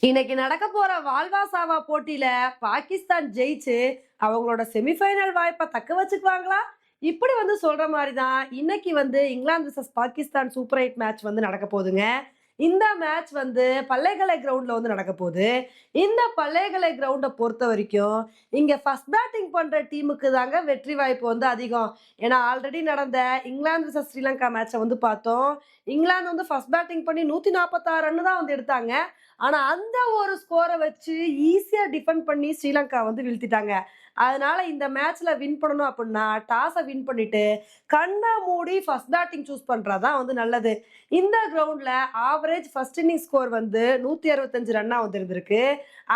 இன்னைக்கு நடக்க போற வாழ்வா சாவா போட்டியில பாகிஸ்தான் ஜெயிச்சு அவங்களோட செமிஃபைனல் வாய்ப்பை தக்க வச்சுக்குவாங்களா? இப்படி சொல்ற மாதிரி தான் இன்னைக்கு England vs Pakistan super 8 match நடக்க போகுதுங்க. இந்த மேட்ச் பல்லேகலை கிரவுண்ட்ல நடக்க போகுது. இந்த பல்லேகலை கிரவுண்ட பொறுத்த வரைக்கும் இங்க ஃபர்ஸ்ட் பேட்டிங் பண்ற டீமுக்கு தாங்க வெற்றி வாய்ப்பு அதிகம். ஏன்னா ஆல்ரெடி நடந்த இங்கிலாந்து vs ஸ்ரீலங்கா மேட்சை பார்த்தோம். இங்கிலாந்து ஃபர்ஸ்ட் பேட்டிங் பண்ணி 146 ரன் தான் எடுத்தாங்க. ஆனா அந்த ஒரு ஸ்கோரை வச்சு ஈஸியா டிஃபெண்ட் பண்ணி ஸ்ரீலங்கா வீழ்த்திட்டாங்க. அதனால இந்த மேட்ச்ல வின் பண்ணணும் அப்படின்னா டாஸை வின் பண்ணிட்டு கண்ணை மூடி ஃபர்ஸ்ட் பேட்டிங் சூஸ் பண்றதுதான் நல்லது. இந்த கிரவுண்ட்ல ஆவரேஜ் ஃபர்ஸ்ட் இன்னிங் ஸ்கோர் 165 ரன்னா வந்திருந்திருக்கு.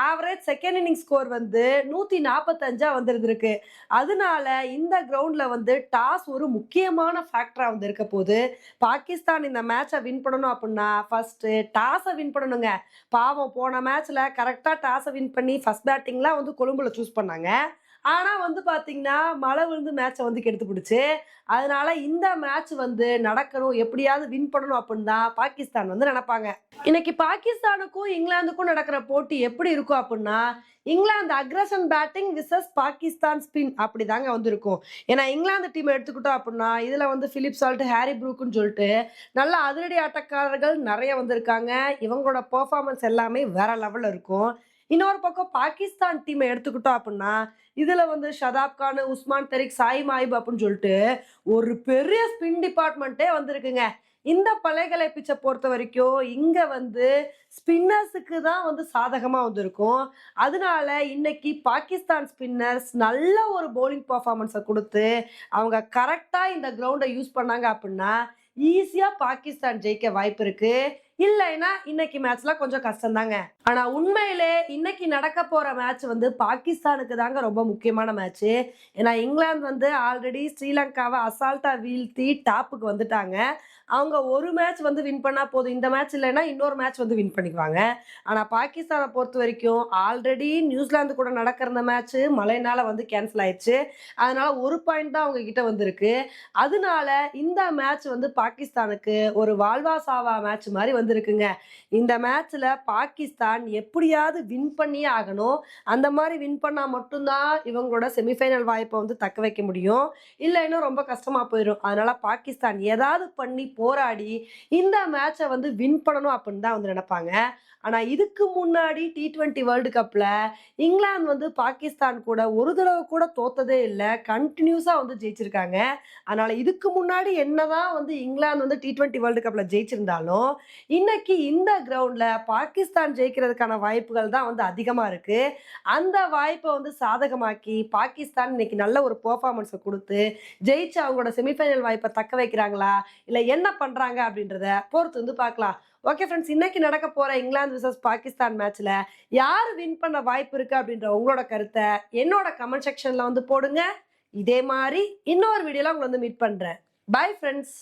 ஆவரேஜ் செகண்ட் இன்னிங் ஸ்கோர் 145 வந்திருந்திருக்கு. அதனால இந்த கிரவுண்ட்ல டாஸ் ஒரு முக்கியமான ஃபேக்டரா இருக்க போகுது. பாகிஸ்தான் இந்த மேட்சை வின் பண்ணணும் அப்படின்னா ஃபர்ஸ்ட் டாஸை வின் பண்ணணுங்க. பாவம் போன மேட்ச்ல கரெக்டா டாஸை வின் பண்ணி ஃபர்ஸ்ட் பேட்டிங்லாம் கொழும்புல சூஸ் பண்ணாங்க. ஆனா பாத்தீங்கன்னா மழை விழுந்து மேட்சை கெடுத்து பிடிச்சு. அதனால இந்த மேட்ச் நடக்கணும், எப்படியாவது வின் பண்ணணும் அப்படின்னு தான் பாகிஸ்தான் நினைப்பாங்க. இன்னைக்கு பாகிஸ்தானுக்கும் இங்கிலாந்துக்கும் நடக்கிற போட்டி எப்படி இருக்கும் அப்படின்னா, England aggression batting versus Pakistan spin அப்படிதாங்க இருக்கும். ஏன்னா இங்கிலாந்து டீம் எடுத்துக்கிட்டோம் அப்படின்னா இதுல பிலிப் சால்ட், ஹாரி ப்ரூக்குன்னு சொல்லிட்டு நல்ல அதிரடி ஆட்டக்காரர்கள் நிறைய வந்திருக்காங்க. இவங்களோட பெர்ஃபார்மன்ஸ் எல்லாமே வேற லெவல்ல இருக்கும். இன்னொரு பக்கம் பாகிஸ்தான் டீமை எடுத்துக்கிட்டோம் அப்படின்னா இதுல ஷதாப் கான், உஸ்மான் தரிக், சாயிம் ஆயிப் அப்படின்னு சொல்லிட்டு ஒரு பெரிய ஸ்பின் டிபார்ட்மெண்ட்டே வந்திருக்குங்க. இந்த பலைகளை பிச்சை பொறுத்த வரைக்கும் இங்க ஸ்பின்னர்ஸுக்கு தான் சாதகமா இருக்கும். அதனால இன்னைக்கு பாகிஸ்தான் ஸ்பின்னர்ஸ் நல்ல ஒரு பவுலிங் பர்ஃபார்மன்ஸை கொடுத்து அவங்க கரெக்டா இந்த கிரவுண்டை யூஸ் பண்ணாங்க அப்படின்னா ஈஸியா பாகிஸ்தான் ஜெயிக்க வாய்ப்பு இருக்கு. இல்லைன்னா இன்னைக்கு மேட்ச்ல கொஞ்சம் கஷ்டம் தாங்க. ஆனா உண்மையிலே இன்னைக்கு நடக்க போற மேட்ச் பாகிஸ்தானுக்கு தாங்க ரொம்ப முக்கியமான மேட்ச். ஏன்னா இங்கிலாந்து ஆல்ரெடி ஸ்ரீலங்காவை அசால்ட்டா வீழ்த்தி டாப்புக்கு வந்துட்டாங்க. அவங்க ஒரு மேட்ச் வின் பண்ணா போதும். இந்த மேட்ச் இல்லைன்னா இன்னொரு மேட்ச் வின் பண்ணிக்குவாங்க. ஆனா பாகிஸ்தானை பொறுத்த வரைக்கும் ஆல்ரெடி நியூசிலாந்து கூட நடக்கிற மேட்ச் மழைனால கேன்சல் ஆயிடுச்சு. அதனால ஒரு பாயிண்ட் தான் அவங்க கிட்ட வந்திருக்கு. அதனால இந்த மேட்ச் பாகிஸ்தானுக்கு ஒரு வாழ்வா சாவா மேட்ச் மாதிரி வந்திருக்குங்க. இந்த மேட்ச்ல பாகிஸ்தான் எப்படியாவது வின் பண்ணியே ஆகணும். அந்த மாதிரி வின் பண்ணா மட்டும்தான் இவங்களோட செமிஃபைனல் வாய்ப்பை தக்க வைக்க முடியும். இல்லைன்னா ரொம்ப கஷ்டமா போயிடும். அதனால பாகிஸ்தான் ஏதாவது பண்ணி போராடி இந்த மேட்சை வின் பண்ணணும் அப்படின்னு தான் நினைப்பாங்க. ஆனா இதுக்கு முன்னாடி T20 வேர்ல்டு கப்ல இங்கிலாந்து பாகிஸ்தான் கூட ஒரு தடவை கூட தோத்ததே இல்லை. கண்டினியூஸா ஜெயிச்சிருக்காங்க. அதனால இதுக்கு முன்னாடி என்னதான் இங்கிலாந்து T20 வேர்ல்டு கப்ல ஜெயிச்சிருந்தாலும் இன்னைக்கு இந்த கிரவுண்ட்ல பாகிஸ்தான் ஜெயிக்கிறதுக்கான வாய்ப்புகள் தான் அதிகமா இருக்கு. அந்த வாய்ப்பை சாதகமாக்கி பாகிஸ்தான் இன்னைக்கு நல்ல ஒரு பெர்ஃபார்மன்ஸை கொடுத்து ஜெயிச்சு அவங்களோட செமிஃபைனல் வாய்ப்பை தக்க வைக்கிறாங்களா இல்ல என்ன பண்றாங்க அப்படின்றத பொறுத்து பார்க்கலாம். ஓகே ஃப்ரெண்ட்ஸ், இன்னைக்கு நடக்க போற இங்கிலாந்து vs பாகிஸ்தான் மேட்ச்ல யாரு வின் பண்ண வாய்ப்பு இருக்கு அப்படின்ற உங்களோட கருத்தை என்னோட கமெண்ட் செக்ஷன்ல போடுங்க. இதே மாதிரி இன்னொரு வீடியோல உங்களை மீட் பண்றேன். Bye friends.